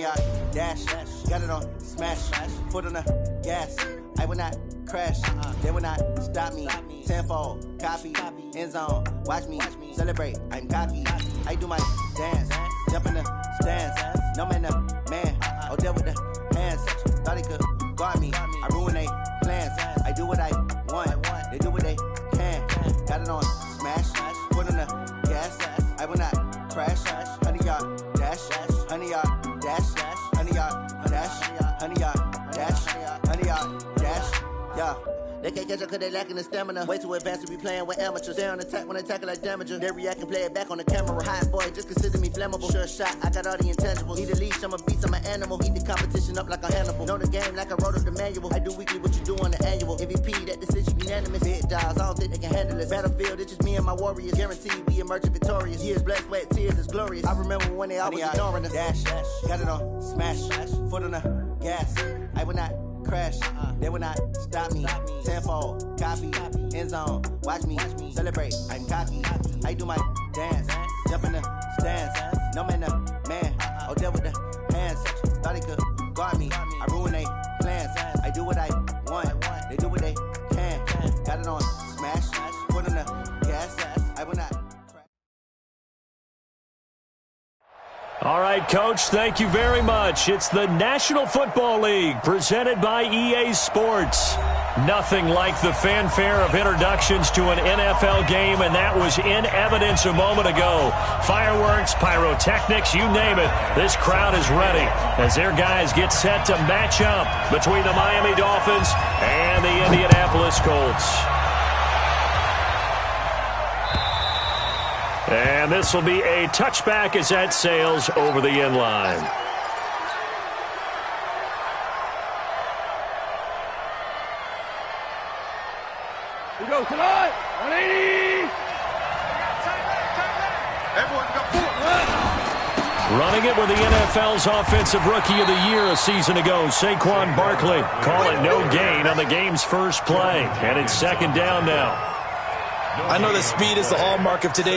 100-yard dash. Got it on smash. Foot on the gas. I will not crash. They will not stop me. Tenfold, copy, end zone. Watch me celebrate. I'm cocky. I do my dance. Jump in the stands. No man, man. Oh, deal with the hands. Thought he could guard me. I ruin they plans. I do what I want. They do what they can. Got it on smash. Foot on the gas. I will not crash. 100-yard dash. 100-yard dash. 100-yard dash. 100-yard dash. 100-yard dash. Yeah. They can't catch up cause they lacking the stamina. Way too advanced to be playing with amateurs. Stay on attack when they tackle like damager. They react and play it back on the camera. Hot boy, just consider me flammable. Sure shot, I got all the intangibles. Need a leash, I'm a beast, I'm an animal. Eat the competition up like a Hannibal. Know the game like I wrote up the manual. I do weekly what you do on the annual. MVP, that decision unanimous. Big dogs, I don't think they can handle it. Battlefield, it's just me and my warriors. Guaranteed we emerge victorious. Years, blood, sweat, tears, it's glorious. I remember when they always ignoring us. Dash, got it on smash. Foot on the gas. I will not crash. They will not stop me. Tenfold, copy, end zone. Watch me celebrate. I'm cocky. I do my dance. Jump in the stands. No man, man. Oh, deal with the hands. Thought he could guard me. I ruin they plans. I do what I want. They do what they can. Got it on smash. Foot on the gas. I will not. All right, Coach, thank you very much. It's the National Football League presented by EA Sports. Nothing like the fanfare of introductions to an NFL game, and that was in evidence a moment ago. Fireworks, pyrotechnics, you name it. This crowd is ready as their guys get set to match up between the Miami Dolphins and the Indianapolis Colts. And this will be a touchback as that sails over the end line. We go tonight. 180. Everyone go forward. Running it with the NFL's Offensive Rookie of the Year a season ago, Saquon Barkley. Call it no gain on the game's first play. And it's second down now. I know that speed is the hallmark of today.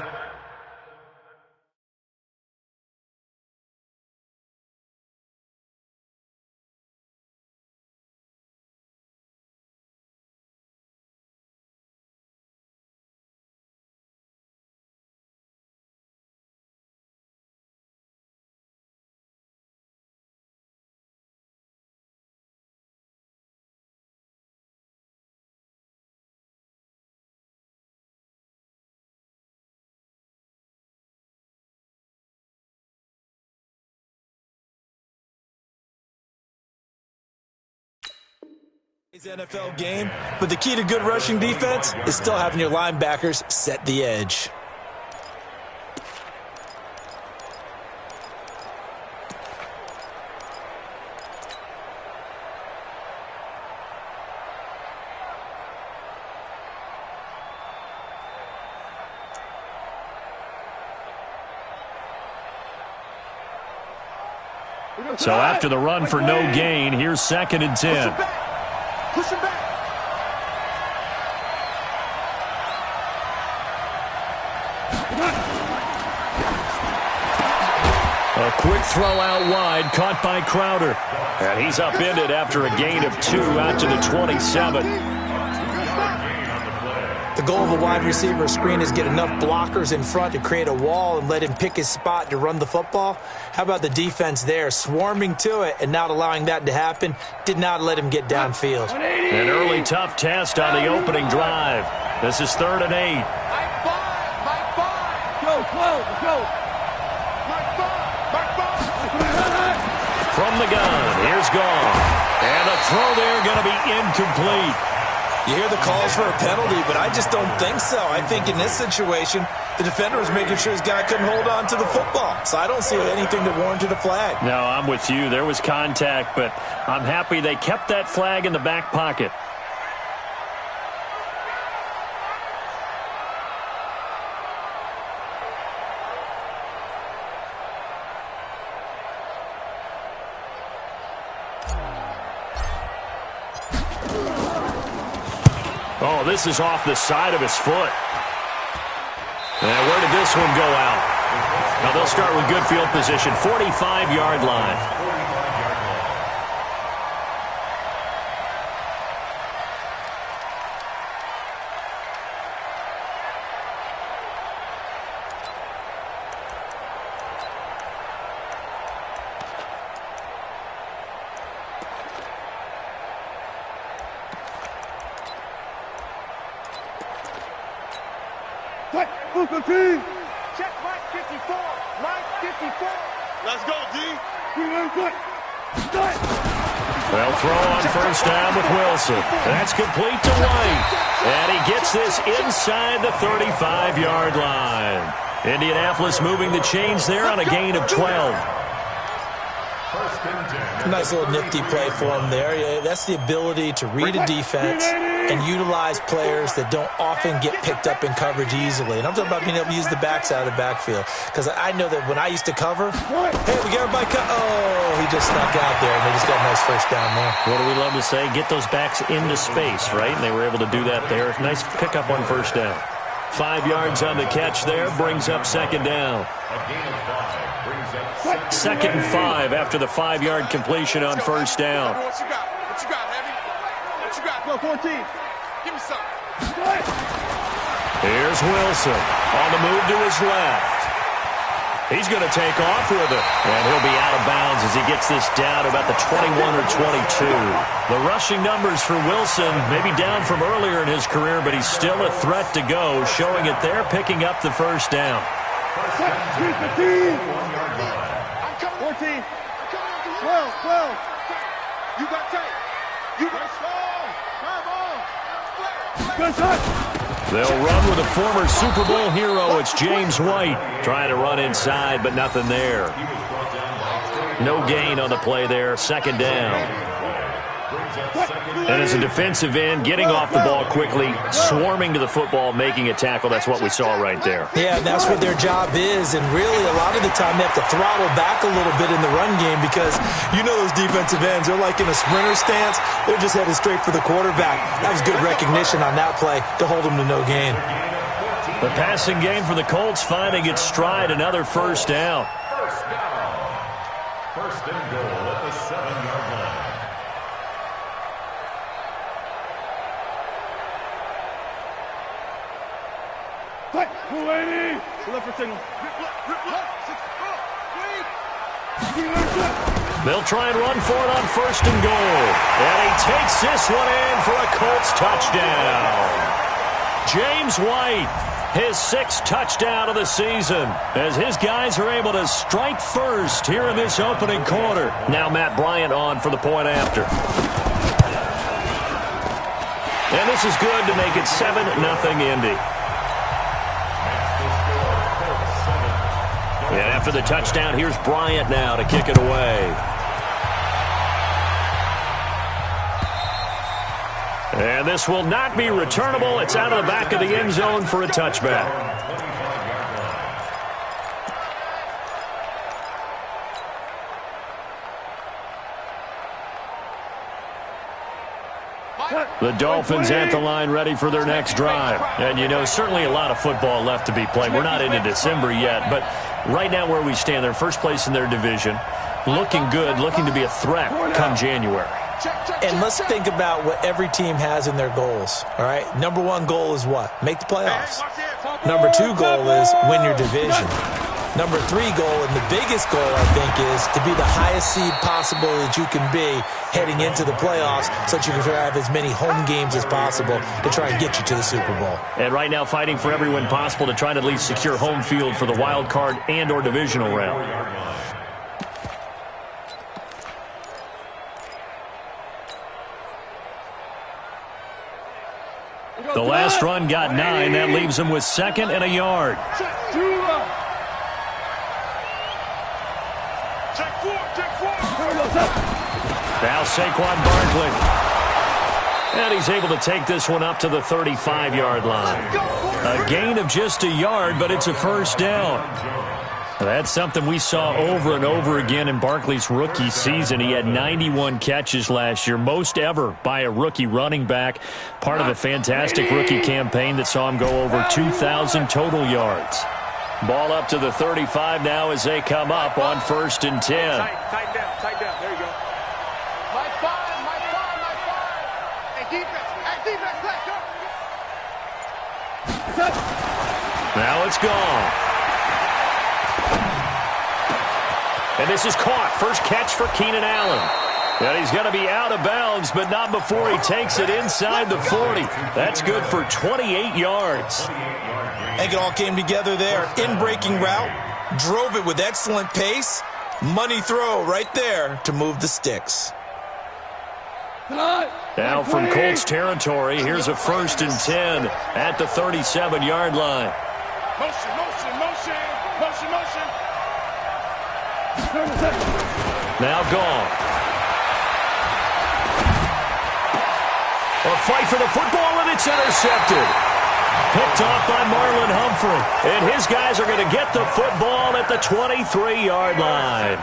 NFL game, but the key to good rushing defense is still having your linebackers set the edge. So after the run for no gain, here's 2nd and 10. Push him back. A quick throw out wide, caught by Crowder. And he's upended after a gain of 2 out to the 27. The goal of a wide receiver screen is get enough blockers in front to create a wall and let him pick his spot to run the football. How about the defense there, swarming to it and not allowing that to happen? Did not let him get downfield. An early tough test on the opening drive. This is 3rd and 8. Mike 5. Go, go. Mike 5. From the gun, here's Gone. And the throw there going to be incomplete. You hear the calls for a penalty, but I just don't think so. I think in this situation, the defender was making sure his guy couldn't hold on to the football. So I don't see anything that warranted a flag. No, I'm with you. There was contact, but I'm happy they kept that flag in the back pocket. Oh, this is off the side of his foot. And where did this one go out? Now they'll start with good field position, 45-yard line. Booker T. Check Mike 54. Mike 54. Let's go, D. They'll throw on first down with Wilson. That's complete to White. And he gets this inside the 35-yard line. Indianapolis moving the chains there on a gain of 12. Nice little nifty play for him there. Yeah, that's the ability to read a defense and utilize players that don't often get picked up in coverage easily. And I'm talking about being able to use the backside of the backfield. Because I know that when I used to cover, hey, we got everybody cut. Oh, he just snuck out there, and they just got a nice first down there. What do we love to say? Get those backs into space, right? And they were able to do that there. Nice pickup on first down. 5 yards on the catch there, brings up second down. Second and 5 after the 5-yard completion on first down. What you got? What you got, Heavy? What you got? Go 14. Give me something. Here's Wilson on the move to his left. He's going to take off with it. And he'll be out of bounds as he gets this down about the 21 or 22. The rushing numbers for Wilson maybe down from earlier in his career, but he's still a threat to go, showing it there, picking up the first down. 14. 12. You got tight. You got strong. Come on. Good touch. They'll run with a former Super Bowl hero. It's James White trying to run inside, but nothing there. No gain on the play there. Second down. And as a defensive end, getting off the ball quickly, swarming to the football, making a tackle. That's what we saw right there. Yeah, and that's what their job is. And really, a lot of the time, they have to throttle back a little bit in the run game because you know those defensive ends, they're like in a sprinter stance. They're just headed straight for the quarterback. That was good recognition on that play to hold them to no gain. The passing game for the Colts finding its stride. Another first down. First and goal at the 7-yard line. Look for signal. They'll try and run for it on first and goal. And he takes this one in for a Colts touchdown. James White, his 6th touchdown of the season, as his guys are able to strike first here in this opening quarter. Now Matt Bryant on for the point after. And this is good to make it 7-0 Indy. And after the touchdown, here's Bryant now to kick it away. And this will not be returnable. It's out of the back of the end zone for a touchback. The Dolphins at the line ready for their next drive. And, you know, certainly a lot of football left to be played. We're not into December yet, but right now where we stand, they're first place in their division. Looking good, looking to be a threat come January. And let's think about what every team has in their goals, all right? Number 1 goal is what? Make the playoffs. Number 2 goal is win your division. Number 3 goal, and the biggest goal, I think, is to be the highest seed possible that you can be heading into the playoffs so that you can have as many home games as possible to try and get you to the Super Bowl. And right now fighting for every win possible to try to at least secure home field for the wild card and or divisional round. The last run got 9. That leaves him with 2nd and a yard. Now Saquon Barkley. And he's able to take this one up to the 35-yard line. A gain of just a yard, but it's a first down. That's something we saw over and over again in Barkley's rookie season. He had 91 catches last year, most ever by a rookie running back. Part of a fantastic rookie campaign that saw him go over 2,000 total yards. Ball up to the 35 now as they come up on 1st and 10. Tight down. There you go. My five. Hey, defense, let's go. Now it's gone. And this is caught. First catch for Keenan Allen. And he's going to be out of bounds, but not before he takes it inside the 40. That's good for 28 yards. I think it all came together there. In-breaking route, drove it with excellent pace. Money throw right there to move the sticks. Now from Colts territory, here's a 1st and 10 at the 37-yard line. Motion, motion, motion, motion, motion. Now gone. A fight for the football, and it's intercepted. Picked off by Marlon Humphrey. And his guys are going to get the football at the 23-yard line.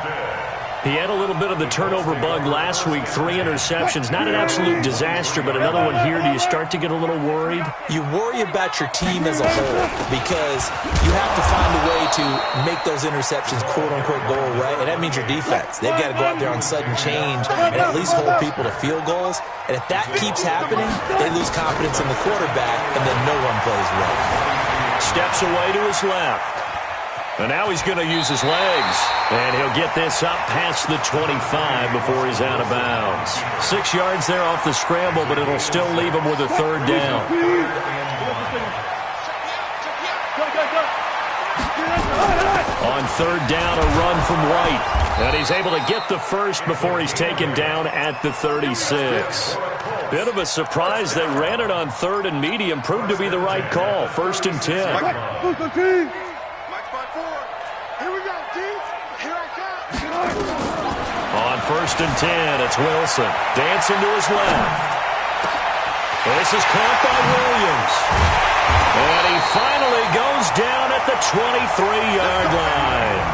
He had a little bit of the turnover bug last week, 3 interceptions. Not an absolute disaster, but another one here. Do you start to get a little worried? You worry about your team as a whole because you have to find a way to make those interceptions, quote-unquote, go away, and that means your defense. They've got to go out there on sudden change and at least hold people to field goals. And if that keeps happening, they lose confidence in the quarterback, and then no one plays well. Steps away to his left. And now he's going to use his legs. And he'll get this up past the 25 before he's out of bounds. 6 yards there off the scramble, but it'll still leave him with a 3rd down. On 3rd down, a run from White. And he's able to get the first before he's taken down at the 36. Bit of a surprise. They ran it on 3rd and medium. Proved to be the right call. 1st and 10. On 1st and 10, it's Wilson. Dancing to his left. This is caught by Williams. And he finally goes down at the 23-yard line.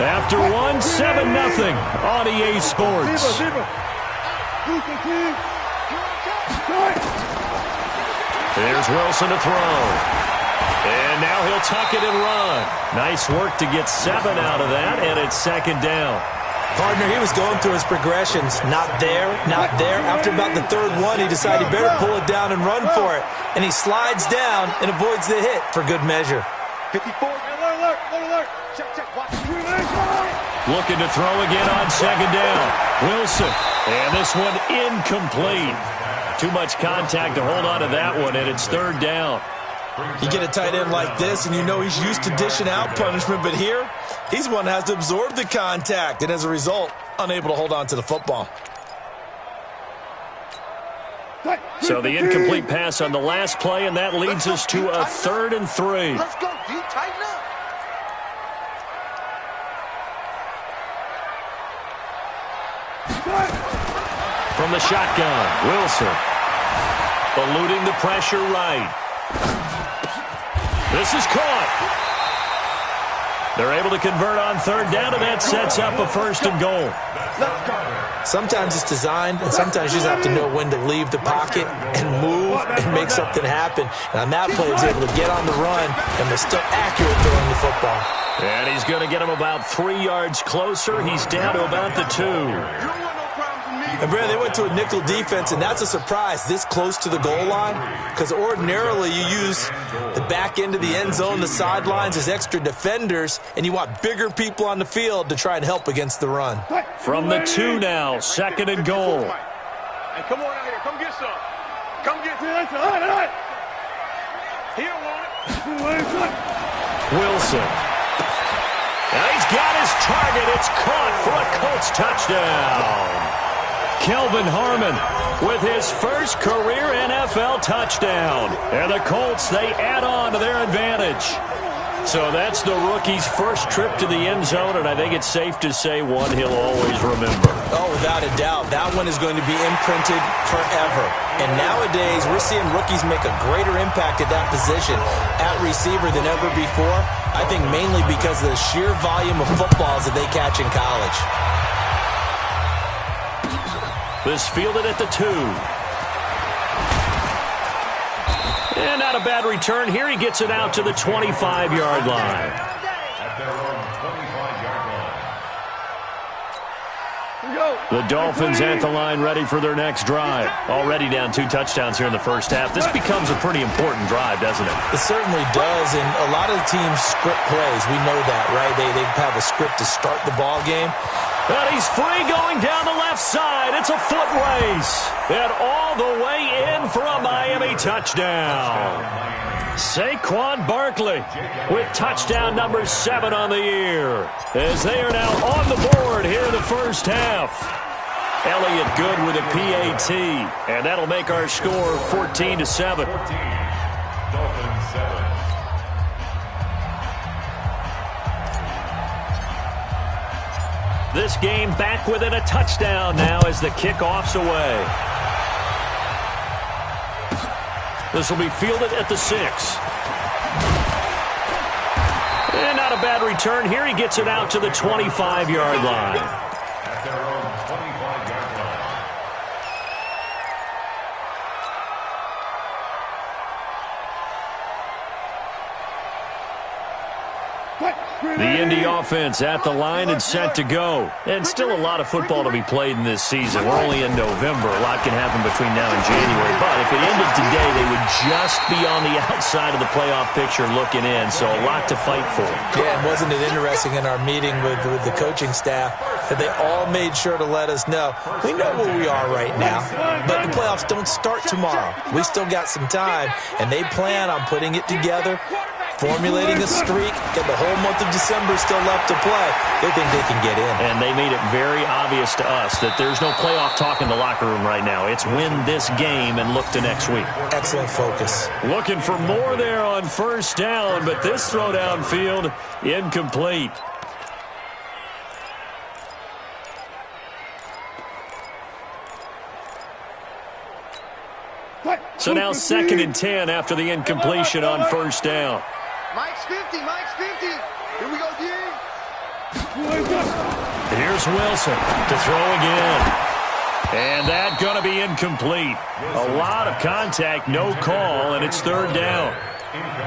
After 7-0 on EA Sports. Here's Wilson to throw. And now he'll tuck it and run. Nice work to get 7 out of that, and it's 2nd down. Partner, he was going through his progressions. Not there, not there. After about the 3rd one, he decided he better pull it down and run for it. And he slides down and avoids the hit for good measure. 54. Alert. Check. Watch. Looking to throw again on 2nd down. Wilson. And this one incomplete. Too much contact to hold on to that one, and it's 3rd down. You get a tight end like this, and you know he's used to dishing out punishment, but here, he's one that has to absorb the contact, and as a result, unable to hold on to the football. So the incomplete pass on the last play, and that leads us to a 3rd and 3. Let's go, D. Tighten up. From the shotgun, Wilson. Eluding the pressure right. This is caught. They're able to convert on 3rd down, and that sets up a 1st and goal. Sometimes it's designed, and sometimes you just have to know when to leave the pocket and move and make something happen. And on that play, he was able to get on the run and was still accurate throwing the football. And he's going to get him about 3 yards closer. He's down to about the 2. And Brad, they went to a nickel defense, and that's a surprise this close to the goal line, because ordinarily you use the back end of the end zone, the sidelines as extra defenders, and you want bigger people on the field to try and help against the run. From the 2 now, 2nd and goal. Hey, come on out here. Come get some. Come get some. He don't want it. Wilson. Now he's got his target. It's caught for a Colts touchdown. Kelvin Harmon with his first career NFL touchdown. And the Colts, they add on to their advantage. So that's the rookie's first trip to the end zone, and I think it's safe to say one he'll always remember. Oh, without a doubt. That one is going to be imprinted forever. And nowadays, we're seeing rookies make a greater impact at that position at receiver than ever before. I think mainly because of the sheer volume of footballs that they catch in college. This fielded at the 2. And not a bad return here. He gets it out to the 25-yard line. At their own 25-yard line. The Dolphins at the line ready for their next drive. Already down 2 touchdowns here in the first half. This becomes a pretty important drive, doesn't it? It certainly does, and a lot of the teams script plays. We know that, right? They have a script to start the ball game. And he's free going down the left side. It's a foot race. And all the way in for a Miami touchdown. Saquon Barkley with touchdown number 7 on the year, as they are now on the board here in the first half. Elliott Good with a PAT, and that'll make our score 14-7. Dolphins 7. This game back within a touchdown now as the kickoff's away. This will be fielded at the 6. And not a bad return here. He gets it out to the 25-yard line. At their own 25-yard line. The Indy offense at the line and set to go. And still a lot of football to be played in this season. We're only in November. A lot can happen between now and January. But if it ended today, they would just be on the outside of the playoff picture looking in. So a lot to fight for. Yeah, and wasn't it interesting in our meeting with the coaching staff that they all made sure to let us know, we know where we are right now, but the playoffs don't start tomorrow. We still got some time, and they plan on putting it together, formulating a streak, and the whole month of December still left to play. They think they can get in. And they made it very obvious to us that there's no playoff talk in the locker room right now. It's win this game and look to next week. Excellent focus. Looking for more there on first down, but this throw downfield incomplete. So now 2nd and 10 after the incompletion on first down. Mike's 50. Mike's 50. Here we go, D. Here's Wilson to throw again. And that's going to be incomplete. A lot of contact, no call, and it's 3rd down.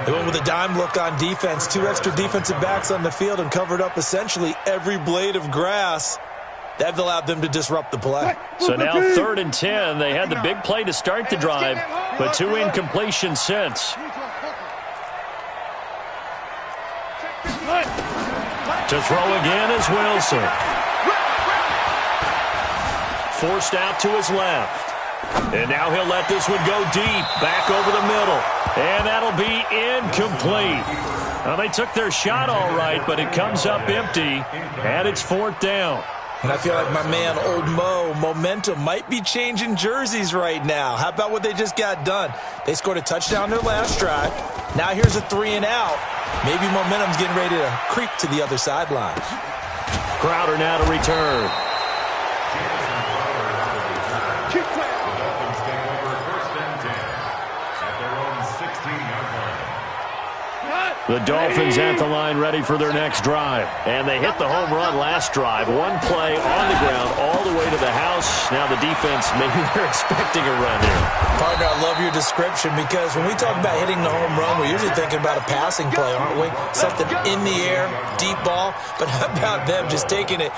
They went with a dime look on defense. 2 extra defensive backs on the field and covered up essentially every blade of grass. That allowed them to disrupt the play. So now 3rd and 10. They had the big play to start the drive, but 2 incompletions since. To throw again is Wilson. Forced out to his left. And now he'll let this one go deep, back over the middle. And that'll be incomplete. Well, they took their shot all right, but it comes up empty, and it's 4th down. And I feel like my man, Old Mo, momentum might be changing jerseys right now. How about what they just got done? They scored a touchdown their last drive. Now here's a 3 and out. Maybe momentum's getting ready to creep to the other sideline. Crowder now to return. The Dolphins take over 1st and 10 at their own 16-yard line. The Dolphins at the line ready for their next drive. And they hit the home run last drive. 1 play on the ground all the way to the house. Now the defense, maybe they're expecting a run here. Partner, I love your description because when we talk about hitting the home run, we're usually thinking about a passing play, aren't we? Something in the air, deep ball. But how about them just taking it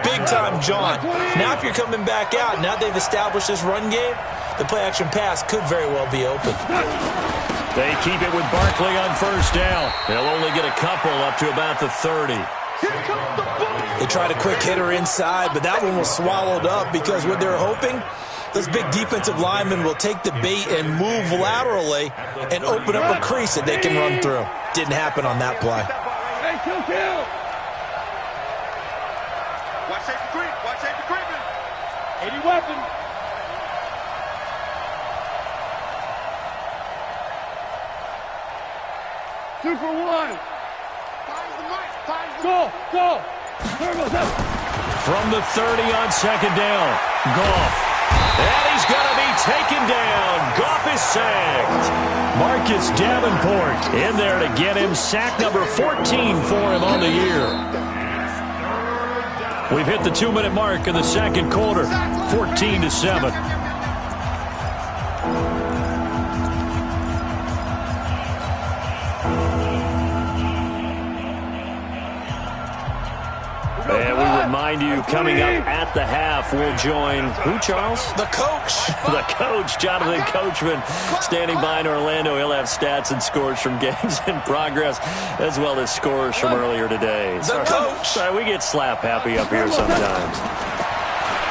big-time jaunt? Now if you're coming back out, now they've established this run game, the play-action pass could very well be open. They keep it with Barkley on first down. They'll only get a couple up to about the 30. They tried a quick hitter inside, but that one was swallowed up because what they're hoping, those big defensive linemen will take the bait and move laterally and open up a crease that they can run through. Didn't happen on that play. Hey, kill. Watch safety creep. Watch safety creeping. 80 weapon. Two for 1. Go. From the 30 on 2nd down, Goff. And he's going to be taken down. Goff is sacked. Marcus Davenport in there to get him. Sack number 14 for him on the year. We've hit the 2-minute mark in the 2nd quarter. 14-7. remind you, coming up at the half, we'll join who, Charles? The coach. The coach, Jonathan Coachman, standing by in Orlando. He'll have stats and scores from games in progress, as well as scores from earlier today. The coach. Sorry, we get slap happy up here sometimes.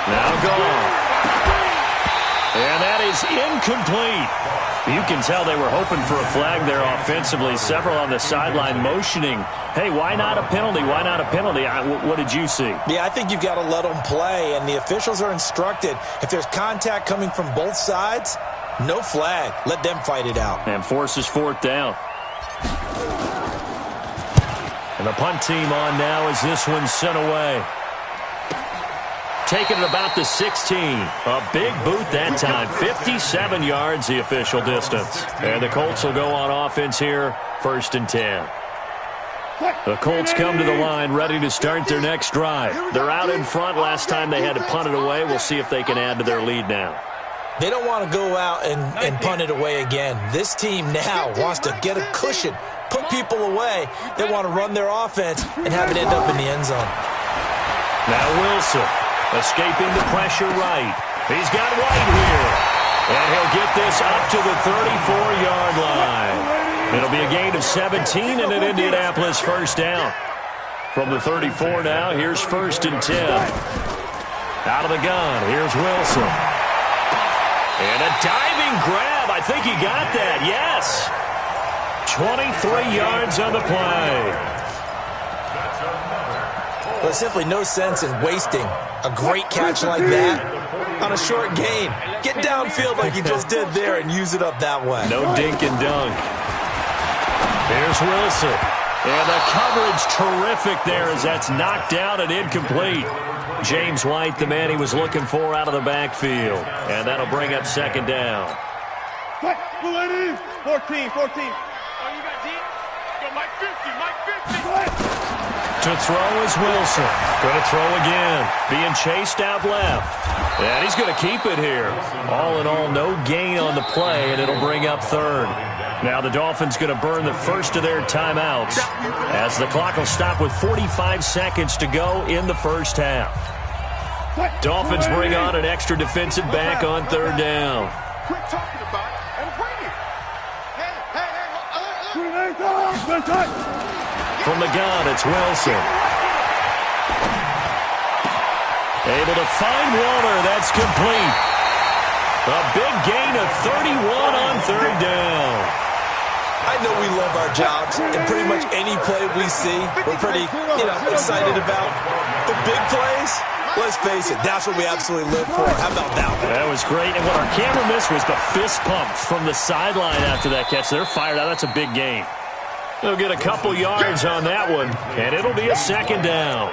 Now gone. And that is incomplete. You can tell they were hoping for a flag there offensively. Several on the sideline motioning, hey, why not a penalty? Why not a penalty? What did you see? Yeah, I think you've got to let them play, and the officials are instructed. If there's contact coming from both sides, no flag. Let them fight it out. And forces fourth down. And the punt team on now as this one's sent away. Taking it about the 16. A big boot that time. 57 yards the official distance. And the Colts will go on offense here, 1st and 10. The Colts come to the line ready to start their next drive. They're out in front. Last time they had to punt it away. We'll see if they can add to their lead now. They don't want to go out and punt it away again. This team now wants to get a cushion, put people away. They want to run their offense and have it end up in the end zone. Now Wilson escaping the pressure right. He's got White here. And he'll get this up to the 34-yard line. It'll be a gain of 17 and an Indianapolis 1st down. From the 34 now, here's 1st and 10. Out of the gun, here's Wilson. And a diving grab. I think he got that, yes. 23 yards on the play. There's simply no sense in wasting a great catch like that on a short gain. Get downfield like you just did there and use it up that way. No dink and dunk. Here's Wilson. And the coverage terrific there as that's knocked down and incomplete. James White, the man he was looking for out of the backfield. And that'll bring up 2nd down. 14. Oh, you got deep? Go Mike 50, Mike 50. To throw is Wilson. Going to throw again. Being chased out left. And he's going to keep it here. All in all, no gain on the play, and it'll bring up 3rd. Now the Dolphins going to burn the first of their timeouts as the clock will stop with 45 seconds to go in the 1st half. Dolphins bring on an extra defensive back on 3rd down. Quit talking about it and bring it. From the gun, it's Wilson. Able to find Waller. That's complete. A big gain of 31 on 3rd down. I know we love our jobs, and pretty much any play we see, we're pretty, excited about. The big plays, let's face it, that's what we absolutely live for. How about that one? That was great, and what our camera missed was the fist pump from the sideline after that catch. They're fired out. That's a big gain. They'll get a couple yards on that one, and it'll be a 2nd down.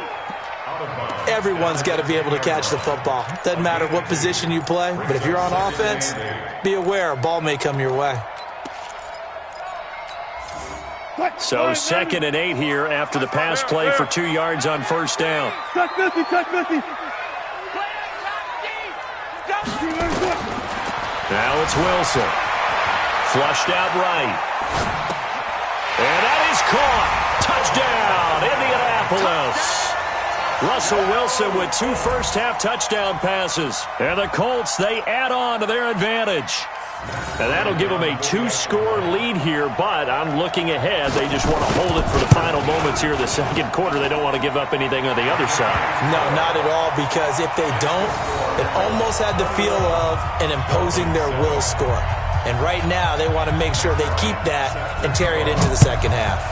Everyone's got to be able to catch the football. Doesn't matter what position you play, but if you're on offense, be aware a ball may come your way. So 2nd and 8 here after the pass play for 2 yards on 1st down. Touch 50. Now it's Wilson. Flushed out right. And that is caught. Touchdown, Indianapolis. Russell Wilson with 2 first-half touchdown passes. And the Colts, they add on to their advantage. And that'll give them a 2-score lead here, but I'm looking ahead. They just want to hold it for the final moments here in the 2nd quarter. They don't want to give up anything on the other side. No, not at all, because if they don't, it almost had the feel of an imposing their will score. And right now, they want to make sure they keep that and carry it into the 2nd half.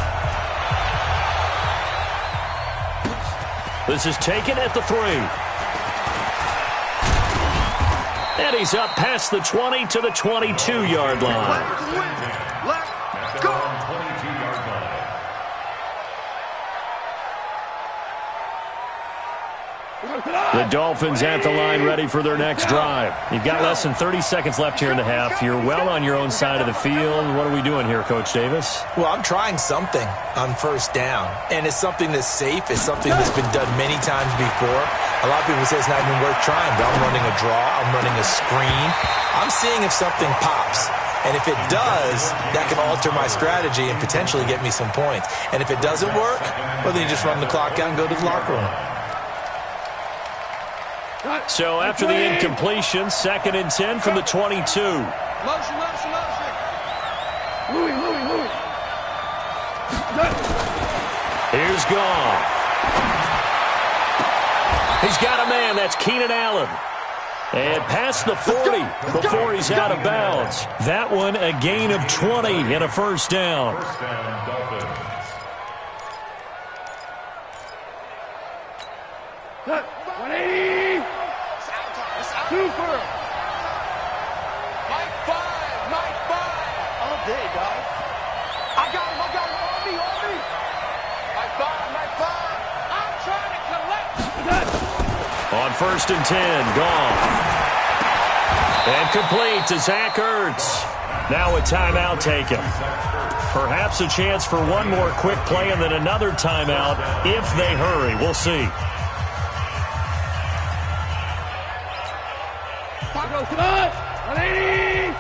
This is taken at the 3. And he's up past the 20 to the 22-yard line. Let's go. The Dolphins at the line ready for their next drive. You've got less than 30 seconds left here in the half. You're well on your own side of the field. What are we doing here, Coach Davis? Well, I'm trying something on 1st down, and it's something that's safe. It's something that's been done many times before. A lot of people say it's not even worth trying, but I'm running a draw. I'm running a screen. I'm seeing if something pops. And if it does, that can alter my strategy and potentially get me some points. And if it doesn't work, well, then you just run the clock out and go to the locker room. So after the incompletion, 2nd and 10 from the 22. Motion. Louis. Here's Goff. He's got a man. That's Keenan Allen. And past the 40 before he's out of bounds. That one a gain of 20 and a first down. First down, Dolphins. Cut. 180. Super. Mike 5. All day, dog. I got him. On me. Mike 5. I'm trying to collect. On 1st and 10, Goff. And complete to Zach Ertz. Now a timeout taken. Perhaps a chance for one more quick play and then another timeout if they hurry. We'll see. Come on. 180.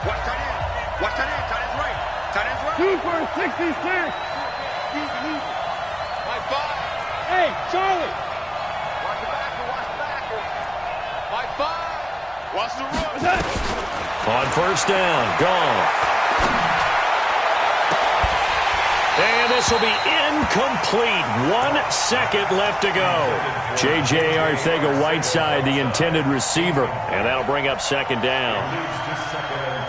Watch tight end. Tight end's right. 2 for 66. Easy. Mike 5. Hey, Charlie. Watch the backer. Mike 5. Watch the run. On 1st down, Goff. And this will be incomplete. 1 second left to go. J.J. Arcega-Whiteside, the intended receiver. And that'll bring up 2nd down. Leads to 2nd and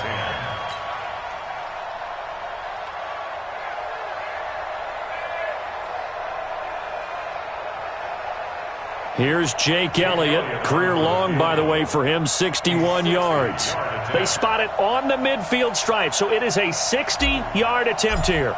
10. Here's Jake Elliott. Career long, by the way, for him, 61 yards. They spot it on the midfield stripe, so it is a 60-yard attempt here.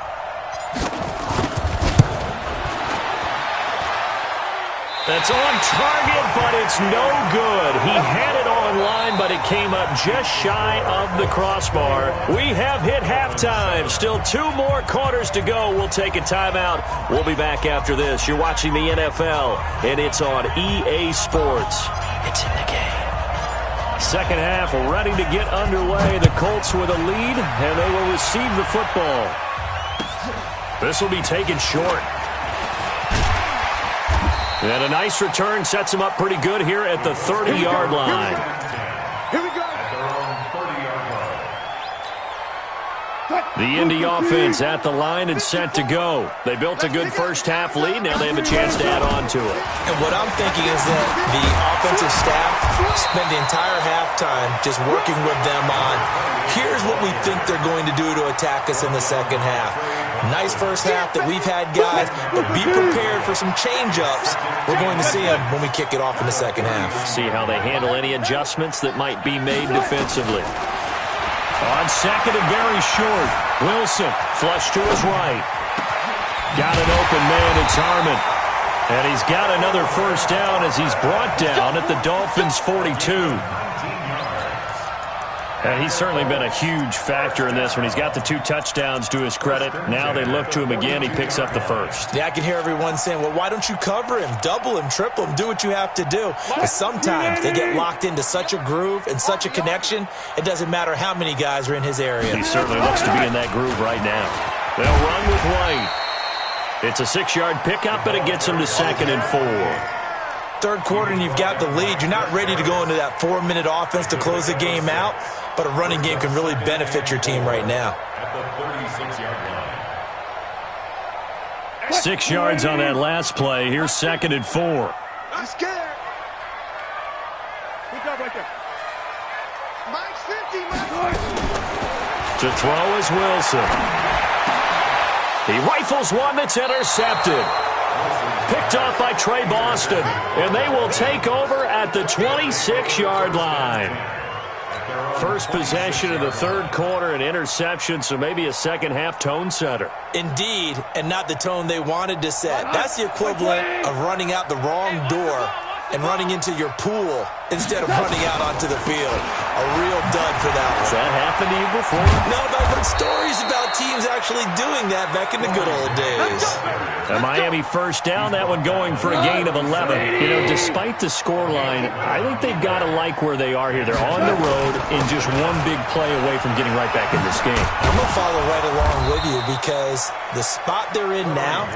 That's on target, but it's no good. He had it on line, but it came up just shy of the crossbar. We have hit halftime. Still 2 more quarters to go. We'll take a timeout. We'll be back after this. You're watching the NFL, and it's on EA Sports. It's in the game. Second half ready to get underway. The Colts with a lead, and they will receive the football. This will be taken short. And a nice return sets him up pretty good here at the 30-yard line. Here we go. At their own 30-yard line. The Indy offense at the line and set to go. They built a good first-half lead. Now they have a chance to add on to it. And what I'm thinking is that the offensive staff spent the entire halftime just working with them on, here's what we think they're going to do to attack us in the second half. Nice first half that we've had, guys, but be prepared for some change-ups. We're going to see them when we kick it off in the second half. See how they handle any adjustments that might be made defensively. On second and very short, Wilson flush to his right. Got an open man, it's Harmon. And he's got another first down as he's brought down at the Dolphins' 42. And he's certainly been a huge factor in this when he's got the 2 touchdowns to his credit. Now they look to him again. He picks up the first. Yeah, I can hear everyone saying, well, why don't you cover him, double him, triple him, do what you have to do. But sometimes they get locked into such a groove and such a connection, it doesn't matter how many guys are in his area. He certainly looks to be in that groove right now. They'll run with White. It's a 6-yard pickup, and it gets him to 2nd and 4. Third quarter and you've got the lead. You're not ready to go into that 4-minute offense to close the game out, but a running game can really benefit your team right now. At the 36-yard line. 6 yards on that last play. Here's 2nd and 4. I'm scared. Good job right there. Mike's 50, Mike. To throw is Wilson. He rifles one that's intercepted. Picked off by Trey Boston, and they will take over at the 26-yard line. First possession of the third quarter, an interception, so maybe a second-half tone setter. Indeed, and not the tone they wanted to set. That's the equivalent of running out the wrong door and running into your pool instead of running out onto the field. A real dud for that one. Has that happened to you before? No, but I've heard stories about teams actually doing that back in the good old days. A Miami first down, that one going for a gain of 11. You know, despite the scoreline, I think they've got to like where they are here. They're on the road and just one big play away from getting right back in this game. I'm going to follow right along with you because the spot they're in now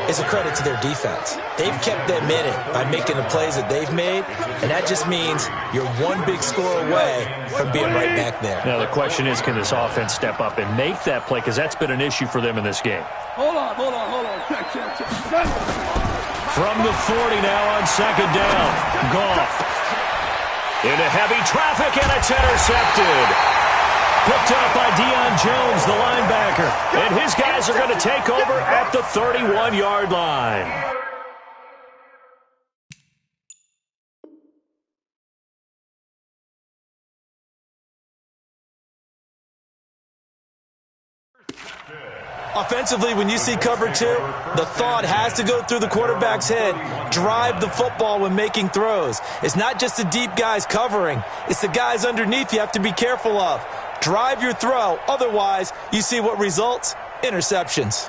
is a credit to their defense. They've kept them in it by making the plays that they've made, and that just means you're one big score away from being right back there. Now, the question is, can this offense step up and make that play? Because that's been an issue for them in this game. Hold on. Check. From the 40 now on second down. Goff. Into heavy traffic, and it's intercepted. Picked up by Deion Jones, the linebacker. And his guys are going to take over at the 31-yard line. Offensively, when you see cover two, the thought has to go through the quarterback's head. Drive the football when making throws. It's not just the deep guys covering. It's the guys underneath you have to be careful of. Drive your throw. Otherwise, you see what results? Interceptions.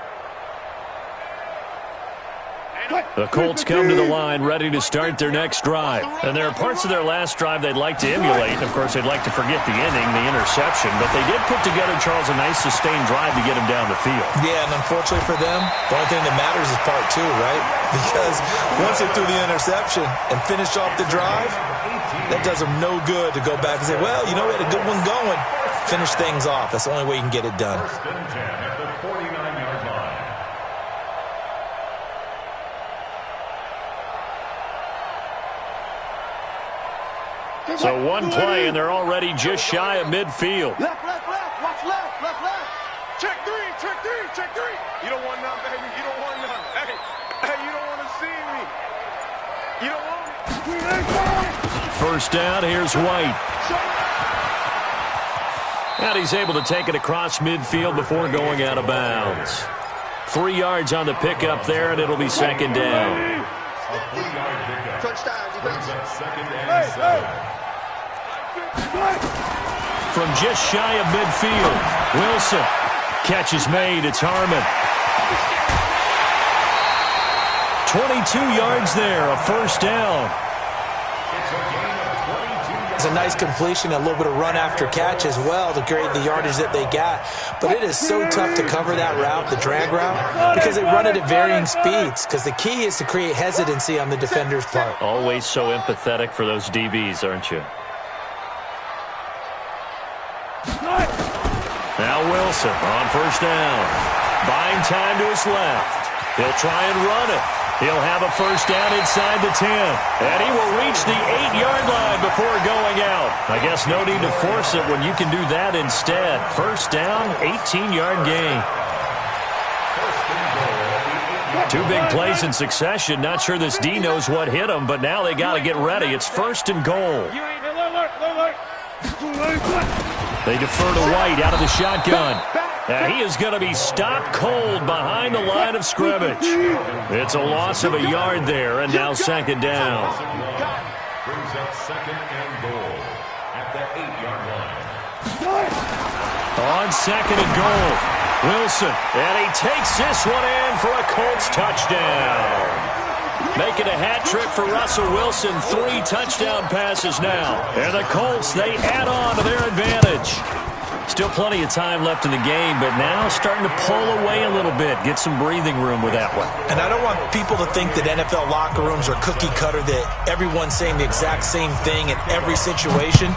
The Colts come to the line ready to start their next drive. And there are parts of their last drive they'd like to emulate. Of course, they'd like to forget the inning, the interception. But they did put together, Charles, a nice sustained drive to get him down the field. Yeah, and unfortunately for them, the only thing that matters is part two, right? Because once they threw the interception and finished off the drive, that does them no good to go back and say, well, you know, we had a good one going. Finish things off. That's the only way you can get it done. First and 10 at the 49-yard line. So one play, and they're already just shy of midfield. Left. Watch left. Check three. You don't want none, baby. You don't want none. Hey, you don't want to see me. You don't want it. First down, here's White. And he's able to take it across midfield before going out of bounds. 3 yards on the pickup there, and it'll be second down. A 3-yard pickup. Touchdown, Brings up second and 7. From just shy of midfield, Wilson. Catch is made. It's Harmon. 22 yards there, a first down. It's a gain of 22 It's a nice completion, a little bit of run after catch as well to create the yardage that they got. But it is so tough to cover that route, the drag route, because they run it at varying speeds. Because the key is to create hesitancy on the defender's part. Always so empathetic for those DBs, aren't you? Now Wilson on first down. Buying time to his left. He'll try and run it. He'll have a first down inside the 10. And he will reach the 8-yard line before going out. I guess no need to force it when you can do that instead. First down, 18-yard gain. Two big plays in succession. Not sure this D knows what hit him, but now they got to get ready. It's first and goal. They defer to White out of the shotgun. And he is going to be stopped cold behind the line of scrimmage. It's a loss of a yard there, and now second down. Brings up second and goal at the 8-yard line. On second and goal, Wilson. And he takes this one in for a Colts touchdown. Making a hat trick for Russell Wilson. 3 touchdown passes now. And the Colts, they add on to their advantage. Still plenty of time left in the game, but now starting to pull away a little bit. Get some breathing room with that one. And I don't want people to think that NFL locker rooms are cookie cutter, that everyone's saying the exact same thing in every situation.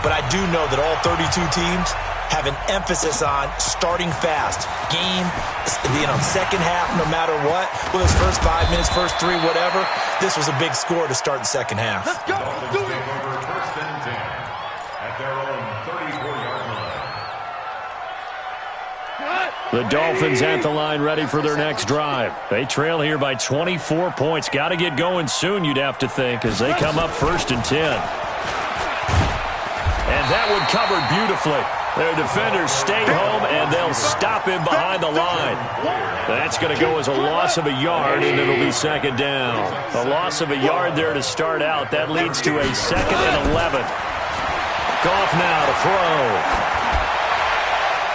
But I do know that all 32 teams have an emphasis on starting fast. Game, second half, no matter what. Well, those first 5 minutes, first 3, whatever. This was a big score to start the second half. Let's go. Do it. Over first and 10 at their own 34-yard line. The Dolphins at the line ready for their next drive. They trail here by 24 points. Got to get going soon, you'd have to think, as they come up first and 10. And that one covered beautifully. Their defenders stay home, and they'll stop him behind the line. That's going to go as a loss of a yard, and it'll be second down. A loss of a yard there to start out. That leads to a second and 11. Goff now to throw.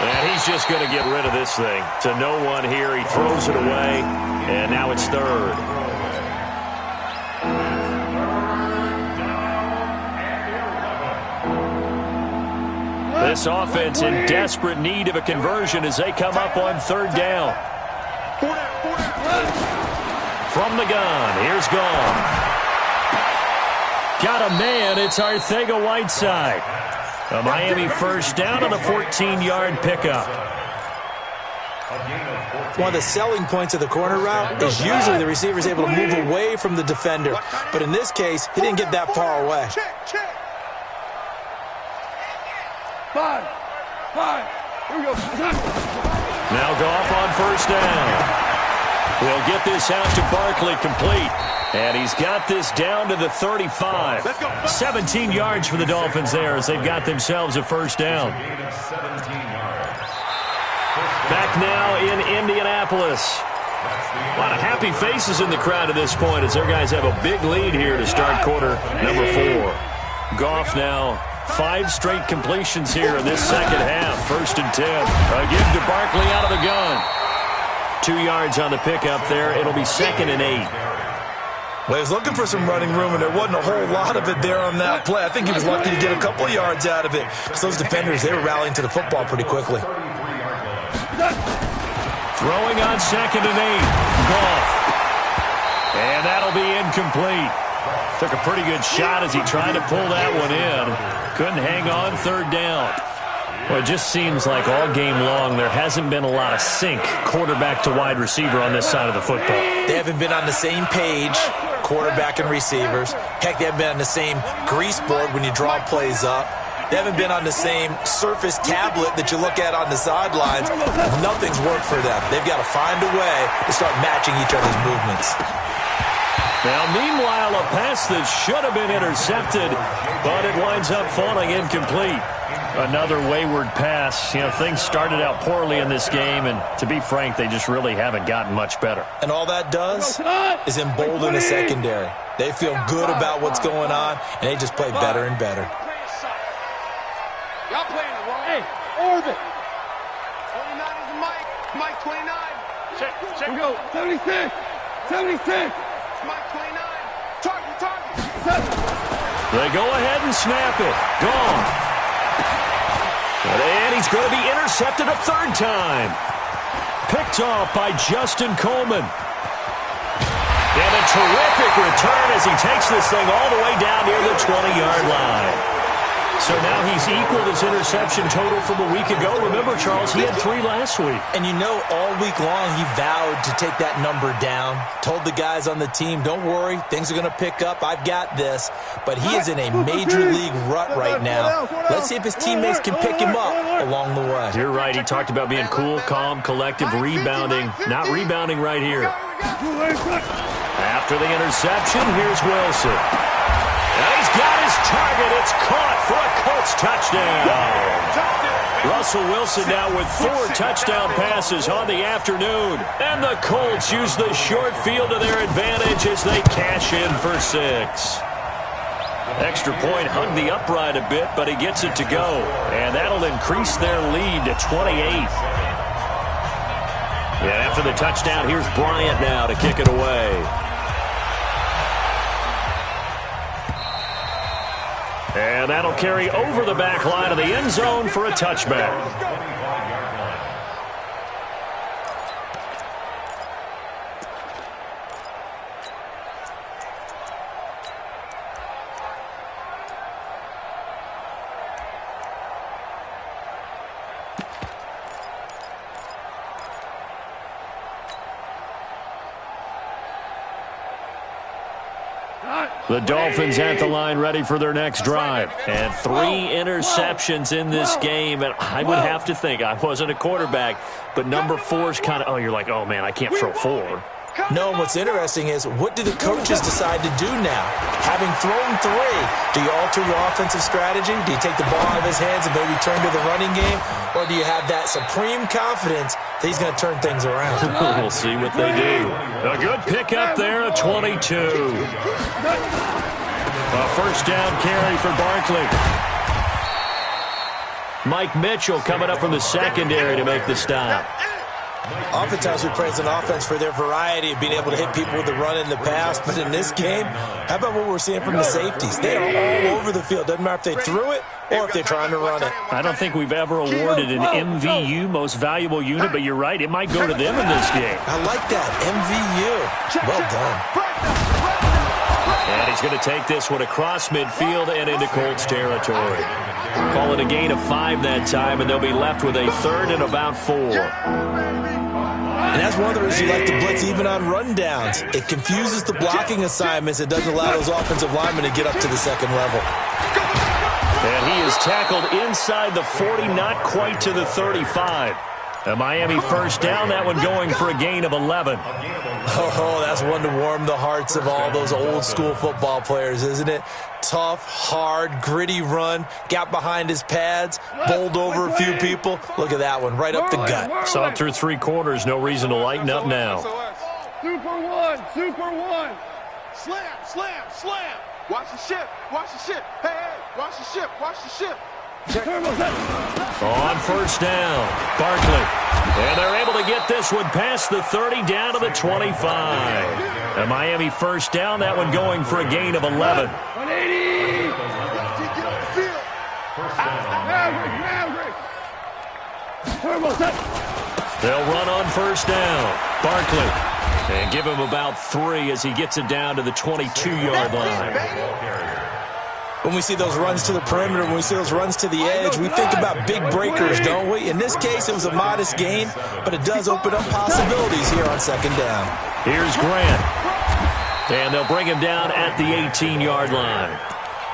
And he's just going to get rid of this thing. To no one here. He throws it away. And now it's third. This offense in desperate need of a conversion as they come up on third down. From the gun, here's Goff. Got a man, it's Arcega-Whiteside. A Miami first down on a 14-yard pickup. One of the selling points of the corner route is usually the receiver is able to move away from the defender. But in this case, he didn't get that far away. Five. Here we go. Now Goff on first down. He'll get this out to Barkley complete. And he's got this down to the 35. 17 yards for the Dolphins there as they've got themselves a first down. Back now in Indianapolis. A lot of happy faces in the crowd at this point as their guys have a big lead here to start quarter number 4. Goff now 5 straight completions here in this second half. First and 10. Again to Barkley out of the gun. 2 yards on the pickup there. It'll be second and 8. Well, he was looking for some running room, and there wasn't a whole lot of it there on that play. I think he was lucky to get a couple of yards out of it because those defenders, they were rallying to the football pretty quickly. Throwing on second and 8. Goff. And that'll be incomplete. Took a pretty good shot as he tried to pull that one in. Couldn't hang on third down. Well, it just seems like all game long there hasn't been a lot of sync quarterback to wide receiver on this side of the football. They haven't been on the same page, quarterback and receivers. Heck, they haven't been on the same grease board when you draw plays up. They haven't been on the same surface tablet that you look at on the sidelines. Nothing's worked for them. They've got to find a way to start matching each other's movements. Now, meanwhile, a pass that should have been intercepted, but it winds up falling incomplete. Another wayward pass. You know, things started out poorly in this game, and to be frank, they just really haven't gotten much better. And all that does is embolden the secondary. They feel good about what's going on, and they just play better and better. Y'all playing it wrong. Hey, orbit. 29 is the mic. Mike 29. Check. Here we go. 76. 76. Mike 29. Target. They go ahead and snap it. Gone. And he's going to be intercepted a third time. Picked off by Justin Coleman. And a terrific return as he takes this thing all the way down near the 20-yard line. So now he's equaled his interception total from a week ago. Remember, Charles, he had 3 last week. And you know, all week long he vowed to take that number down. Told the guys on the team, don't worry, things are going to pick up. I've got this. But he is in a major league rut right now. Let's see if his teammates can pick him up along the way. You're right. He talked about being cool, calm, collective, rebounding. Not rebounding right here. After the interception, here's Wilson. And he's got his target. It's caught for a Colts touchdown. Russell Wilson now with 4 touchdown passes on the afternoon. And the Colts use the short field to their advantage as they cash in for 6. Extra point hung the upright a bit, but he gets it to go. And that'll increase their lead to 28. And after the touchdown, here's Bryant now to kick it away. And that'll carry over the back line of the end zone for a touchback. The Dolphins at the line ready for their next drive. And 3 interceptions in this game. And I would have to think, I wasn't a quarterback, but number 4 is kind of, oh, you're like, oh, man, I can't throw 4. No, and what's interesting is, what do the coaches decide to do now? Having thrown 3, do you alter your offensive strategy? Do you take the ball out of his hands and maybe turn to the running game? Or do you have that supreme confidence that he's going to turn things around? We'll see what they do. A good pickup there, a 22. A first down carry for Barkley. Mike Mitchell coming up from the secondary to make the stop. Oftentimes we praise an offense for their variety of being able to hit people with the run in the pass, but in this game, how about what we're seeing from the safeties? They are all over the field. Doesn't matter if they threw it or if they're trying to run it. I don't think we've ever awarded an MVU, most valuable unit, but you're right, it might go to them in this game. I like that, MVU. Well done. And he's going to take this one across midfield and into Colts territory. Call it a gain of 5 that time, and they'll be left with a 3rd and about 4. And that's one of the reasons you like to blitz even on rundowns. It confuses the blocking assignments. It doesn't allow those offensive linemen to get up to the second level. And he is tackled inside the 40, not quite to the 35. A Miami first down, that one going for a gain of 11. Oh, that's one to warm the hearts of all those old-school football players, isn't it? Tough, hard, gritty run, got behind his pads, bowled over a few people. Look at that one, right up the gut. Saw it through 3 quarters, no reason to lighten up now. Super one. Slam, slam, slam. Watch the ship, watch the ship. Hey, watch the ship, watch the ship. On first down, Barkley. And they're able to get this one past the 30 down to the 25. A Miami first down, that one going for a gain of 11. 180. They'll run on first down. Barkley. And give him about 3 as he gets it down to the 22-yard line. When we see those runs to the perimeter, when we see those runs to the edge, we think about big breakers, don't we? In this case, it was a modest gain, but it does open up possibilities here on second down. Here's Grant. And they'll bring him down at the 18-yard line.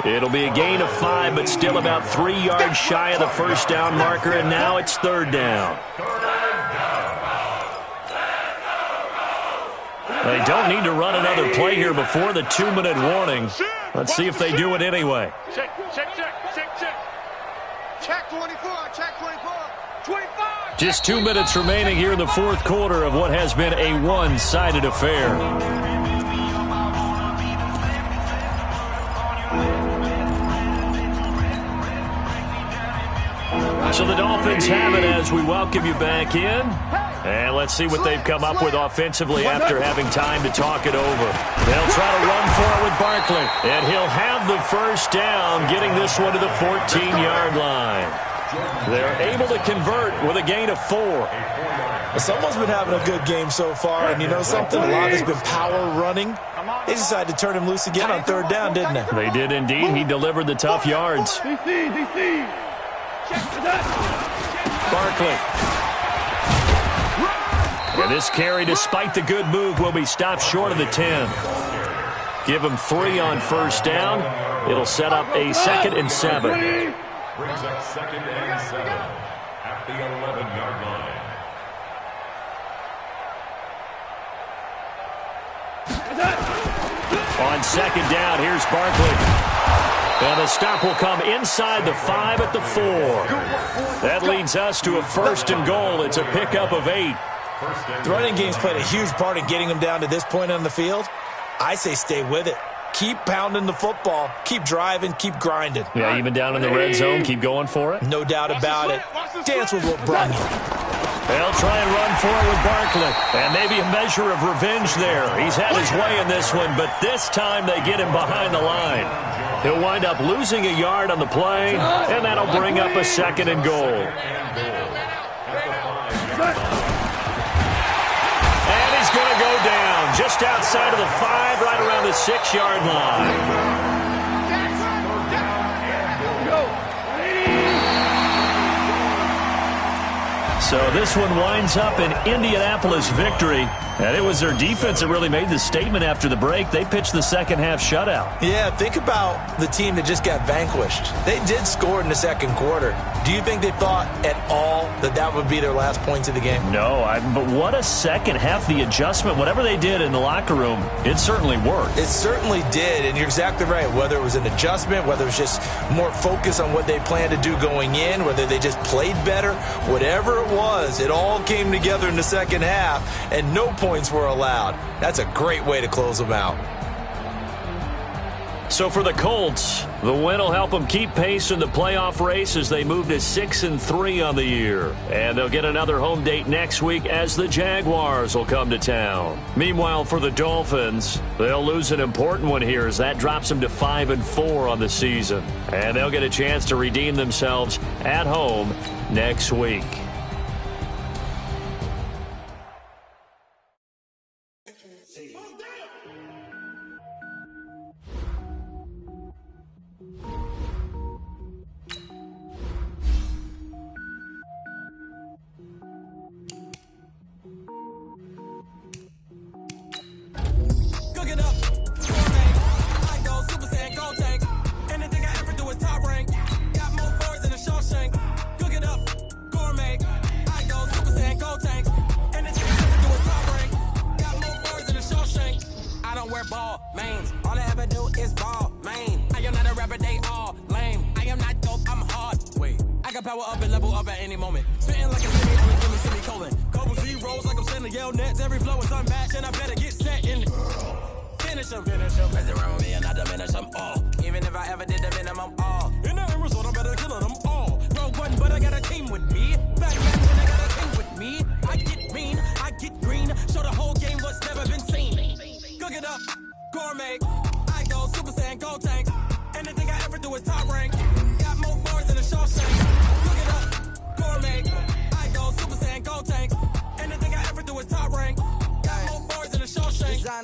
It'll be a gain of 5, but still about 3 yards shy of the first down marker, and now it's 3rd down. They don't need to run another play here before the 2-minute warning. Let's see if they do it anyway. Check. Check 24, check 24. 25. Just 2 minutes remaining here in the 4th quarter of what has been a one-sided affair. So the Dolphins have it as we welcome you back in. And let's see what they've come up with offensively after having time to talk it over. They'll try to run for it with Barkley. And he'll have the first down, getting this one to the 14-yard line. They're able to convert with a gain of 4. Someone's been having a good game so far, and you know something? A lot has been power running. They decided to turn him loose again on 3rd down, didn't they? They did indeed. He delivered the tough yards. Barkley. And this carry, despite the good move, will be stopped short of the 10. Give him 3 on first down. It'll set up a 2nd and 7. Brings up 2nd and 7 at the 11-yard line. On second down, here's Barkley. And the stop will come inside the 5 at the 4. That leads us to a 1st and goal. It's a pickup of 8. The running game's played a huge part in getting them down to this point on the field. I say stay with it. Keep pounding the football. Keep driving. Keep grinding. Yeah, even down in the red zone, keep going for it. No doubt about it. Dance with what brought you. They'll try and run for it with Barkley. And maybe a measure of revenge there. He's had his way in this one, but this time they get him behind the line. He'll wind up losing a yard on the play, and that'll bring up a 2nd and goal. And he's going to go down just outside of the 5, right around the 6-yard line. So this one winds up an Indianapolis victory. And it was their defense that really made the statement after the break. They pitched the second-half shutout. Yeah, think about the team that just got vanquished. They did score in the 2nd quarter. Do you think they thought at all that that would be their last points of the game? No, but what a second half. The adjustment, whatever they did in the locker room, it certainly worked. It certainly did, and you're exactly right. Whether it was an adjustment, whether it was just more focus on what they planned to do going in, whether they just played better, whatever it was, it all came together in the second half, and no points were allowed. That's a great way to close them out. So for the Colts, the win will help them keep pace in the playoff race as they move to 6-3 on the year. And they'll get another home date next week as the Jaguars will come to town. Meanwhile, for the Dolphins, they'll lose an important one here as that drops them to 5-4 on the season. And they'll get a chance to redeem themselves at home next week.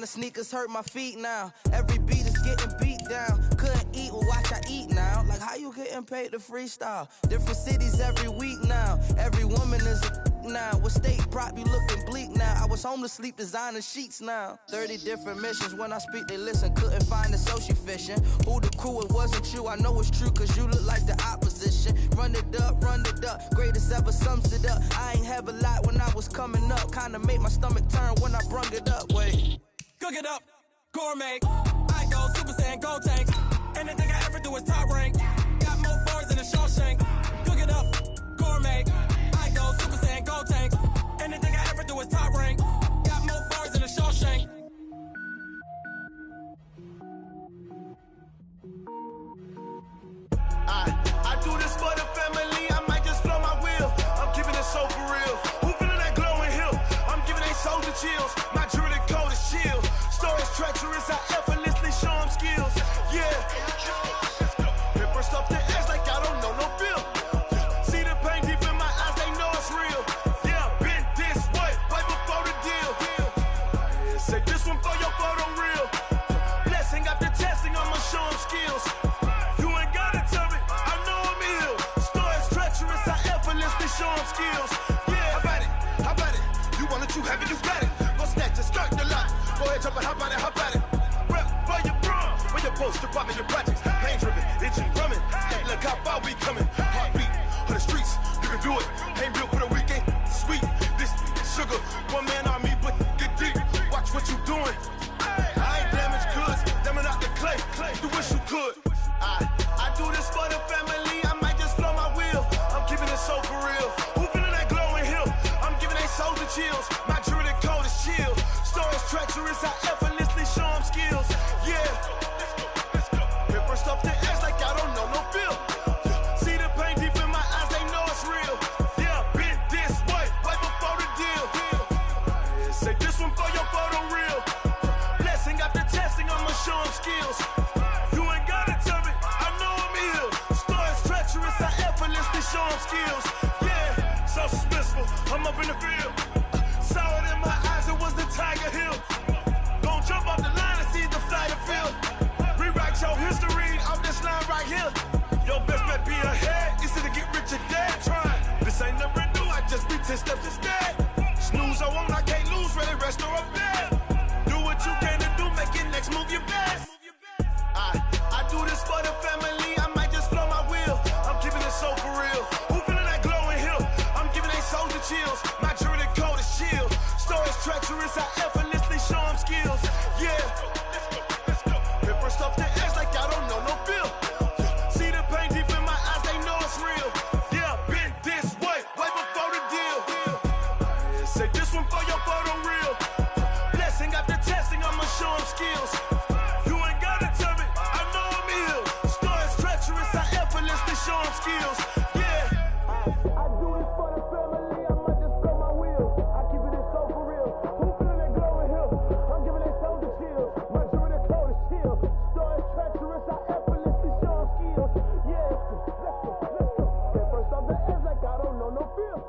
Sneakers hurt my feet now. Every beat is getting beat down. Couldn't eat, well watch I eat now. Like how you getting paid to freestyle? Different cities every week now. Every woman is a now. With state prop you looking bleak now. I was home to sleep designing sheets now. 30 different missions. When I speak they listen. Couldn't find it so she fishing. Who the crew, it wasn't you. I know it's true cause you look like the opposition. Run it up, greatest ever sums it up. I ain't have a lot when I was coming up. Kinda made my stomach turn when I brung it up. Wait. Cook it up, gourmet. I go Super Saiyan, gold tanks. Anything I ever do is top rank. Got more bars than a Shawshank. Cook it up, gourmet. I go Super Saiyan, gold tanks. Anything I ever do is top rank. Got more bars than a Shawshank. I do this for the family. I might just blow my wheel. I'm keeping it so for real. Who feeling that glowing hill? I'm giving they soldier chills. My jewelry code is chill. Stories treacherous, I effortlessly show them skills. Yeah. Paper stuff the edge like I don't know no feel. See the pain deep in my eyes, they know it's real. Yeah, been this way, right before the deal. Say this one for your photo real. Blessing after testing, I'ma show them skills. You ain't gotta tell me, I know I'm ill. Stories treacherous, I effortlessly show them skills. Yeah, how about it? You want it, you have it, you got it. Go snatch it, skirt the lot. Go ahead, jump it, how about it? Rep for your bro, for your poster, popping your projects. Pain driven, itching, drumming. Look how far we coming. Heartbeat for the streets, you can do it. Ain't built for the weekend, sweet. This sugar, one man army, but get deep. Watch what you doing. I ain't damaged goods, damn it out the clay. You wish you could. I do this for the family. I might just blow my wheel. I'm keeping it so for real. Who feeling that glowing hill? I'm giving they soldier chills. My jewelry code is chill. Stories treacherous, I effortlessly show them skills. Yeah. Paper stuff the edge like I don't know no feel. See the pain deep in my eyes, they know it's real. Yeah, been this way, right before the deal. Say this one for your photo real. Blessing after testing, I'ma show them skills. You ain't gotta tell me, I know I'm ill. Stories treacherous, I effortlessly show them skills. Yeah, so suspenseful, I'm up in the field. Saw it in my eyes, it was the Tiger Hill. Gon' jump off the line and see the fly the field. Rewrite your history off this line right here. Your best bet be ahead, easy to get rich or dead. Trying, this ain't never new, I just be 10 steps instead. Snooze I won't, I can't lose, ready, rest or up bed. Do what you can to do, make it next move your best. I do this for the family, I might just blow my wheel. I'm keeping it so for real. Who feeling that glowing hill? I'm giving they soldier chills. My jewelry code is chill. Stories treacherous, I effortlessly show them skills. Yeah. Paper stuff the edge like I don't know no feel. See the pain deep in my eyes, they know it's real. Yeah, been this way, right before the deal. Say this one for your photo real. Bless skills. Yeah. I do it for the family, I might just blow my wheel. I keep it so for real. Who feeling that glowing hill? I'm giving it so the chills. My jewelry cold as steel. Story treacherous, I effortlessly show them skills. Yeah, let's go. Get first off the edge like I don't know no feel.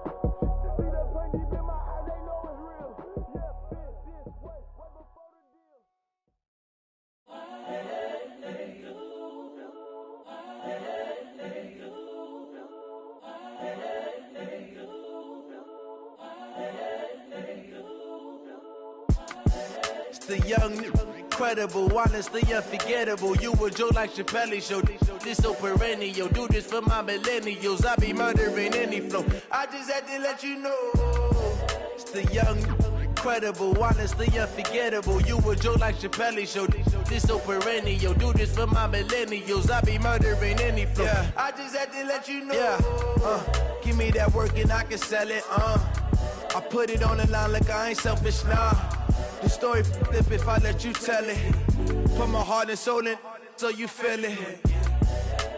See the pain deep in my eyes, they know it's real. Yeah, this way before the deal. It's the young, incredible, honestly unforgettable. You a Joe like Chappelle show. This so perennial. Do this for my millennials. I be murdering any flow. I just had to let you know. It's the young, incredible, honestly unforgettable. You a Joe like Chappelle show. This so perennial. Do this for my millennials. I be murdering any flow. Yeah. I just had to let you know. Yeah. Give me that work and I can sell it. I put it on the line like I ain't selfish, nah. The story flip if I let you tell it. Put my heart and soul in so you feel it.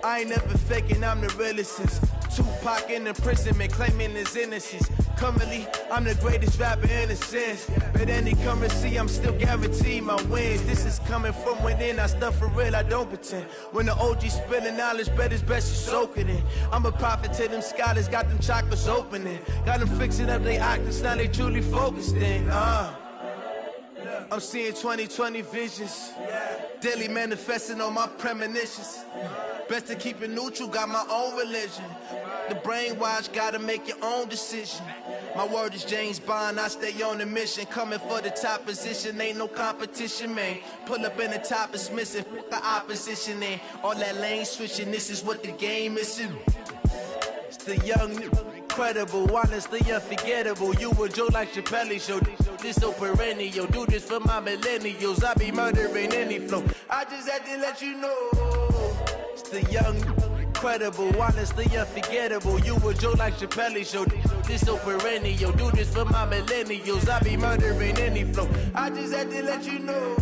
I ain't never faking, I'm the realest since Tupac in imprisonment, claiming his innocence. Currently, I'm the greatest rapper in a sense. But any currency, I'm still guaranteed my wins. This is coming from within, I stuff for real, I don't pretend. When the OG spilling knowledge, bet it's best you soak it in. I'm a prophet to them scholars, got them chakras opening. Got them fixing up their octaves, now they truly focused in. I'm seeing 2020 visions. Daily manifesting on my premonitions. Best to keep it neutral, got my own religion. The brainwash, gotta make your own decision. My word is James Bond, I stay on the mission. Coming for the top position, ain't no competition, man. Pull up in the top, it's missing, the opposition in. All that lane switching, this is what the game is. It's the young, incredible, honestly unforgettable. You a Joe like Chappelle show. This so perennial. Do this for my millennials. I be murdering any flow. I just had to let you know. It's the young, incredible, honestly unforgettable. You a Joe like Chappelle show. This so perennial. Do this for my millennials. I be murdering any flow. I just had to let you know.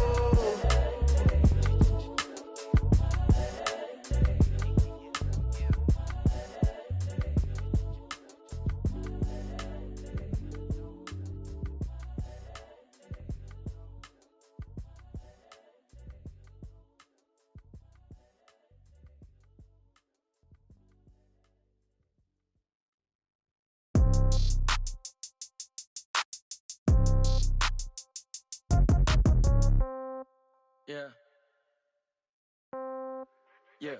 Yeah. Yeah.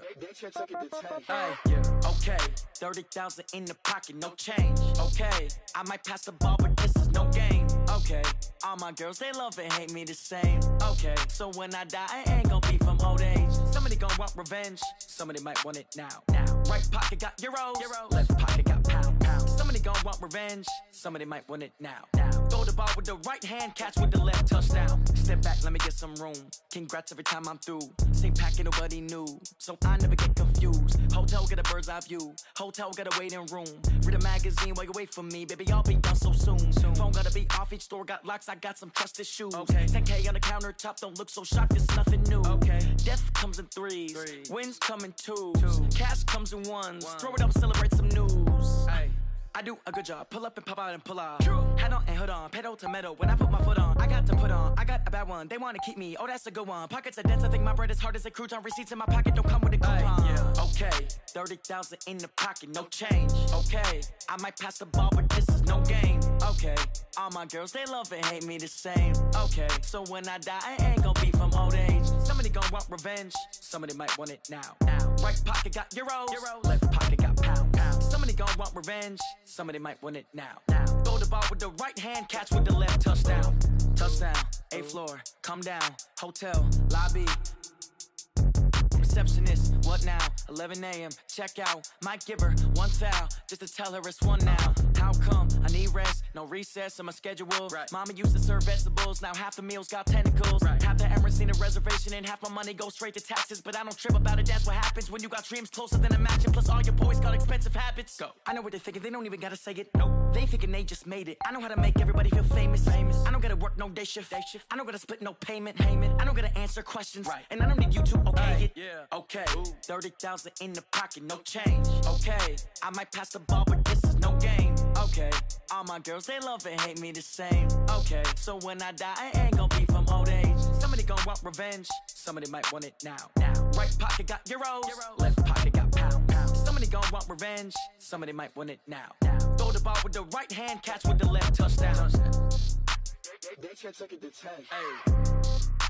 Hey, yeah. Okay. 30,000 in the pocket, no change. Okay. I might pass the ball, but this is no game. Okay. All my girls, they love and hate me the same. Okay. So when I die, I ain't gon' be from old age. Somebody gon' want revenge. Somebody might want it now. Right pocket got euros. Left pocket got pound. Somebody gon' want revenge. Somebody might want it now. Throw the ball with the right hand, catch with the left, touchdown. Step back, let me get some room. Congrats every time I'm through. Same packet, nobody knew, so I never get confused. Hotel get a bird's eye view. Hotel got a waiting room. Read a magazine while you wait for me, baby. I'll be done so soon. Phone gotta be off. Each store got locks. I got some trusted shoes. 10K on the countertop. Don't look so shocked. It's nothing new. Death comes in threes. Wins come in twos. Cash comes in ones. Throw it up, celebrate some news. I do a good job. Pull up and pop out and pull out. Head on and hood on. Pedal to metal. When I put my foot on, I got to put on. I got a bad one. They want to keep me. Oh, that's a good one. Pockets are dense. I think my bread is hard as a crouton. Receipts in my pocket don't come with a coupon. Okay. 30,000 in the pocket. No change. Okay. I might pass the ball, but this is no game. Okay. All my girls, they love and hate me the same. Okay. So when I die, I ain't gon' be from old age. Somebody gon' want revenge. Somebody might want it now. Right pocket got euros. Left pocket got pound. Somebody gon' want revenge. Somebody might want it now. Throw the ball with the right hand, catch with the left, touchdown. Touchdown, 8th floor, come down. Hotel, lobby. Receptionist, what now? 11 a.m., check out. Might give her one foul, just to tell her it's one now. How come? I need rest, no recess in my schedule. Right. Mama used to serve vegetables, now half the meals got tentacles. Right. Half the errands need a reservation and half my money goes straight to taxes. But I don't trip about it, that's what happens when you got dreams closer than a match. And plus all your boys got expensive habits. Go. I know what they're thinking, they don't even gotta say it. No, they thinking they just made it. I know how to make everybody feel famous. I don't gotta work no day shift. I don't gotta split no payment. I don't gotta answer questions. Right. And I don't need you to okay it. Yeah. Okay. 30,000 in the pocket, no change. Okay. I might pass the ball, but this is no game. Okay. All my girls, they love and hate me the same. Okay. So when I die, I ain't gonna be from old age. Somebody gon' want revenge. Somebody might want it now. Right pocket got euros. Left pocket got pounds. Somebody gon' want revenge. Somebody might want it now. Throw the ball with the right hand, catch with the left touchdown. They can't take it to 10. Hey.